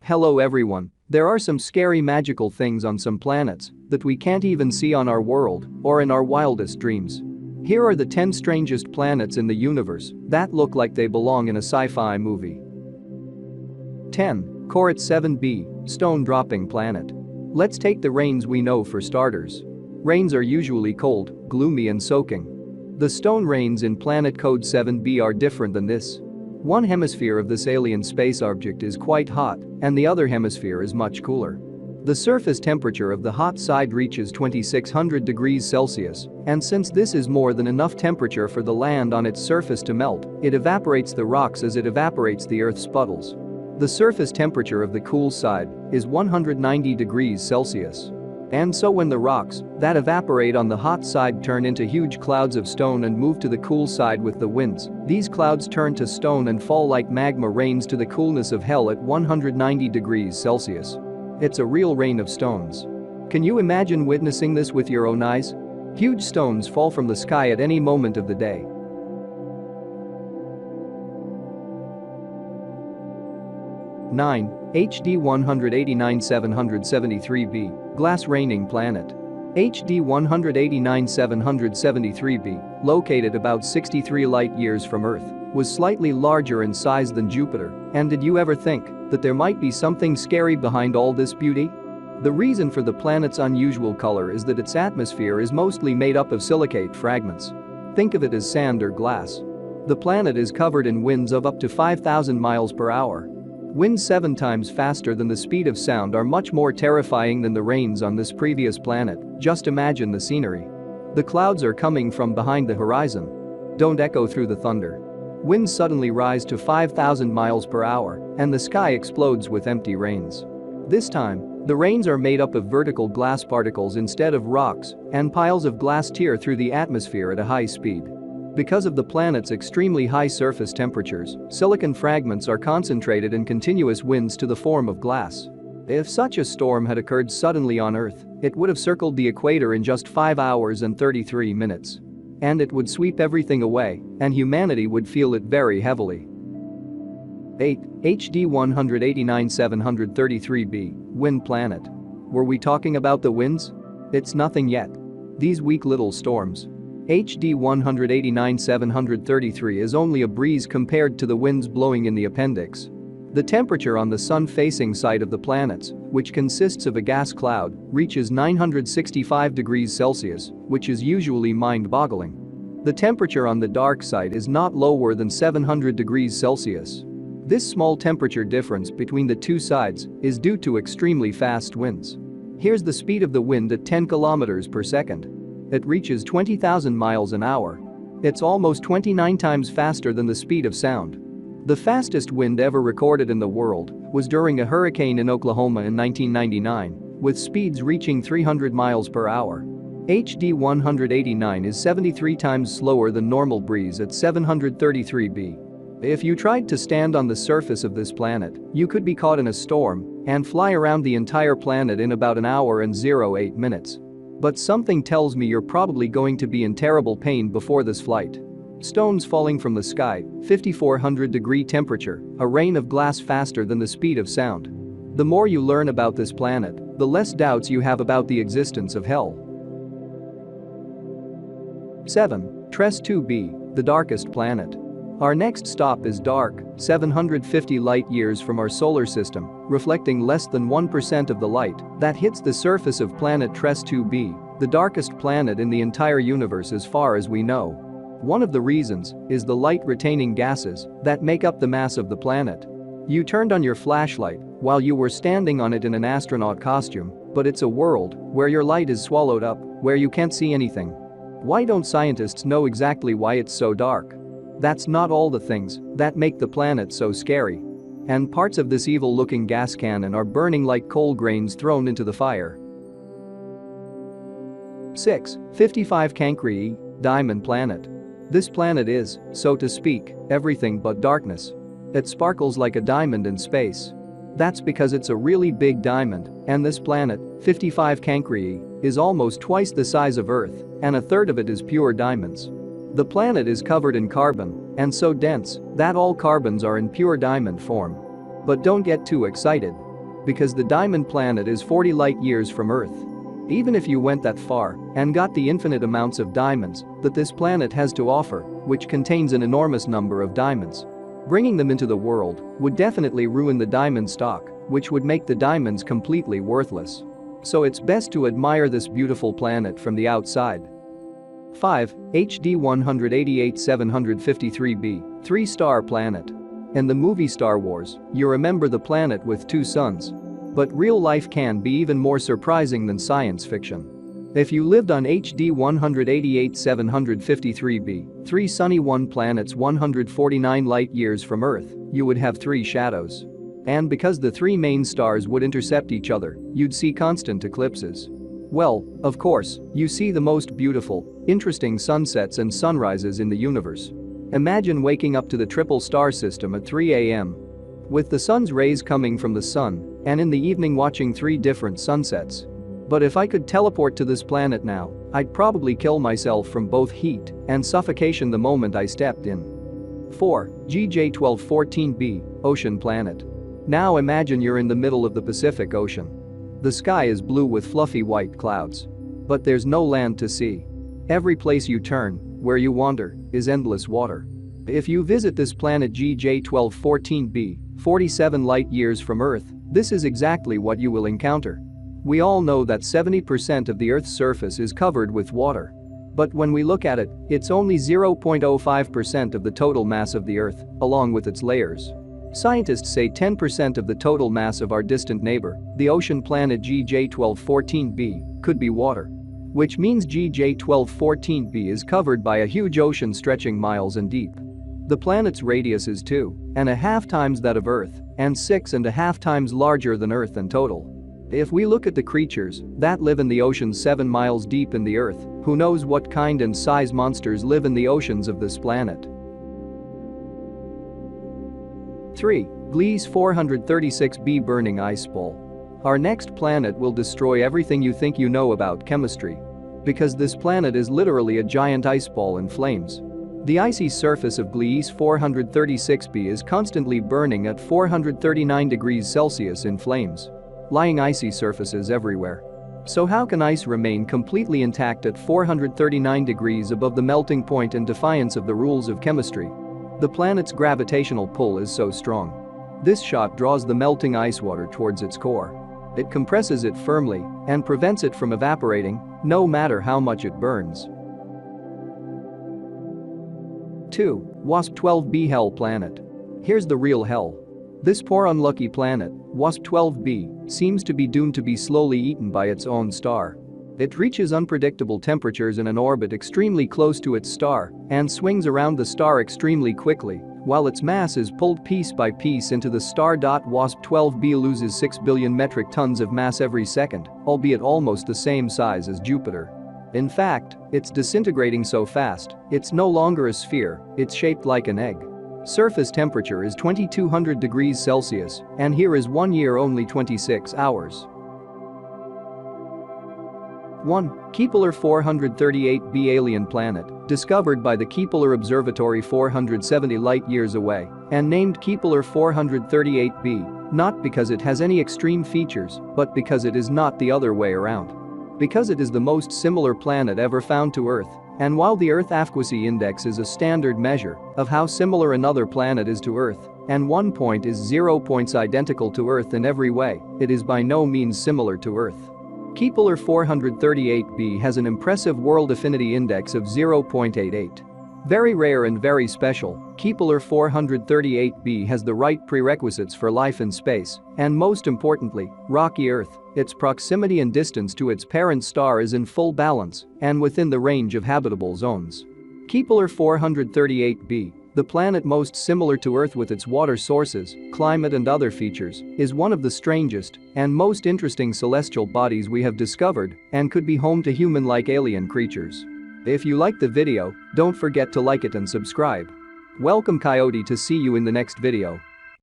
Hello everyone, there are some scary magical things on some planets that we can't even see on our world or in our wildest dreams. Here are the 10 strangest planets in the universe that look like they belong in a sci-fi movie. 10. Coret 7b, stone-dropping planet. Let's take the rains we know for starters. Rains are usually cold, gloomy and soaking. The stone rains in planet code 7b are different than this. One hemisphere of this alien space object is quite hot, and the other hemisphere is much cooler. The surface temperature of the hot side reaches 2600 degrees Celsius, and since this is more than enough temperature for the land on its surface to melt, it evaporates the rocks as it evaporates the Earth's puddles. The surface temperature of the cool side is 190 degrees Celsius. And so when the rocks that evaporate on the hot side turn into huge clouds of stone and move to the cool side with the winds, these clouds turn to stone and fall like magma rains to the coolness of hell at 190 degrees Celsius. It's a real rain of stones. Can you imagine witnessing this with your own eyes? Huge stones fall from the sky at any moment of the day. 9. HD 189773b, glass raining planet. HD 189773b, located about 63 light-years from Earth, was slightly larger in size than Jupiter, and did you ever think that there might be something scary behind all this beauty? The reason for the planet's unusual color is that its atmosphere is mostly made up of silicate fragments. Think of it as sand or glass. The planet is covered in winds of up to 5,000 miles per hour. Winds 7 times faster than the speed of sound are much more terrifying than the rains on this previous planet. Just imagine the scenery. The clouds are coming from behind the horizon. Don't echo through the thunder. Winds suddenly rise to 5,000 miles per hour, and the sky explodes with empty rains. This time, the rains are made up of vertical glass particles instead of rocks, and piles of glass tear through the atmosphere at a high speed. Because of the planet's extremely high surface temperatures, silicon fragments are concentrated in continuous winds to the form of glass. If such a storm had occurred suddenly on Earth, it would have circled the equator in just 5 hours and 33 minutes. And it would sweep everything away, and humanity would feel it very heavily. 8. HD 189733b, wind planet. Were we talking about the winds? It's nothing yet. These weak little storms. HD 189733 is only a breeze compared to the winds blowing in the appendix. The temperature on the sun-facing side of the planets, which consists of a gas cloud, reaches 965 degrees Celsius, which is usually mind-boggling. The temperature on the dark side is not lower than 700 degrees Celsius. This small temperature difference between the two sides is due to extremely fast winds. Here's the speed of the wind at 10 kilometers per second. It reaches 20,000 miles an hour. It's almost 29 times faster than the speed of sound. The fastest wind ever recorded in the world was during a hurricane in Oklahoma in 1999, with speeds reaching 300 miles per hour. HD 189 is 73 times slower than normal breeze at 733 b. If you tried to stand on the surface of this planet, you could be caught in a storm and fly around the entire planet in about an hour and 08 minutes. But something tells me you're probably going to be in terrible pain before this flight. Stones falling from the sky, 5400-degree temperature, a rain of glass faster than the speed of sound. The more you learn about this planet, the less doubts you have about the existence of hell. 7. TRES 2b, the darkest planet. Our next stop is dark, 750 light-years from our solar system, reflecting less than 1% of the light that hits the surface of planet TRES 2b, the darkest planet in the entire universe as far as we know. One of the reasons is the light-retaining gases that make up the mass of the planet. You turned on your flashlight while you were standing on it in an astronaut costume, but it's a world where your light is swallowed up, where you can't see anything. Why don't scientists know exactly why it's so dark? That's not all the things that make the planet so scary. And parts of this evil-looking gas cannon are burning like coal grains thrown into the fire. 6. 55 Cancri, diamond planet. This planet is, so to speak, everything but darkness. It sparkles like a diamond in space. That's because it's a really big diamond, and this planet, 55 Cancri, is almost twice the size of Earth, and a third of it is pure diamonds. The planet is covered in carbon and so dense that all carbons are in pure diamond form. But don't get too excited. because the diamond planet is 40 light-years from Earth. Even if you went that far and got the infinite amounts of diamonds that this planet has to offer, which contains an enormous number of diamonds, bringing them into the world would definitely ruin the diamond stock, which would make the diamonds completely worthless. So it's best to admire this beautiful planet from the outside. 5. HD 188 753b, 3-star planet. In the movie Star Wars, you remember the planet with 2 suns. But real life can be even more surprising than science fiction. If you lived on HD 188 753b, 3 sunny 1 planets 149 light-years from Earth, you would have 3 shadows. And because the 3 main stars would intercept each other, you'd see constant eclipses. Well, of course, you see the most beautiful, interesting sunsets and sunrises in the universe. Imagine waking up to the triple star system at 3 a.m. with the sun's rays coming from the sun, and in the evening watching 3 different sunsets. But if I could teleport to this planet now, I'd probably kill myself from both heat and suffocation the moment I stepped in. 4. GJ1214b, Ocean Planet. Now imagine you're in the middle of the Pacific Ocean. The sky is blue with fluffy white clouds. But there's no land to see. Every place you turn, where you wander, is endless water. If you visit this planet GJ1214b, 47 light-years from Earth, this is exactly what you will encounter. We all know that 70% of the Earth's surface is covered with water. But when we look at it, it's only 0.05% of the total mass of the Earth, along with its layers. Scientists say 10% of the total mass of our distant neighbor, the ocean planet GJ1214b, could be water. Which means GJ1214b is covered by a huge ocean stretching miles and deep. The planet's radius is 2.5 times that of Earth and 6.5 times larger than Earth in total. If we look at the creatures that live in the ocean 7 miles deep in the Earth, who knows what kind and size monsters live in the oceans of this planet. 3. Gliese 436b, Burning Ice Ball. Our next planet will destroy everything you think you know about chemistry. Because this planet is literally a giant ice ball in flames. The icy surface of Gliese 436b is constantly burning at 439 degrees Celsius in flames. Lying icy surfaces everywhere. So how can ice remain completely intact at 439 degrees above the melting point in defiance of the rules of chemistry? The planet's gravitational pull is so strong. This shot draws the melting ice water towards its core. It compresses it firmly and prevents it from evaporating, no matter how much it burns. 2. WASP-12b, Hell Planet. Here's the real hell. This poor unlucky planet, WASP-12b, seems to be doomed to be slowly eaten by its own star. It reaches unpredictable temperatures in an orbit extremely close to its star and swings around the star extremely quickly, while its mass is pulled piece by piece into the star. WASP-12b loses 6 billion metric tons of mass every second, albeit almost the same size as Jupiter. In fact, it's disintegrating so fast, it's no longer a sphere, it's shaped like an egg. Surface temperature is 2200 degrees Celsius, and here is 1 year only 26 hours. 1. Kepler 438b, Alien Planet, discovered by the Kepler Observatory 470 light-years away, and named Kepler 438b, not because it has any extreme features, but because it is not the other way around. Because it is the most similar planet ever found to Earth, and while the Earth Affinity Index is a standard measure of how similar another planet is to Earth, and 1 point is 0 points identical to Earth in every way, it is by no means similar to Earth. Kepler 438b has an impressive World Affinity Index of 0.88. Very rare and very special, Kepler 438b has the right prerequisites for life in space, and most importantly, rocky Earth, its proximity and distance to its parent star is in full balance and within the range of habitable zones. Kepler 438b, the planet most similar to Earth with its water sources, climate and other features, is one of the strangest and most interesting celestial bodies we have discovered and could be home to human-like alien creatures. If you liked the video, don't forget to like it and subscribe. Welcome Coyote to see you in the next video.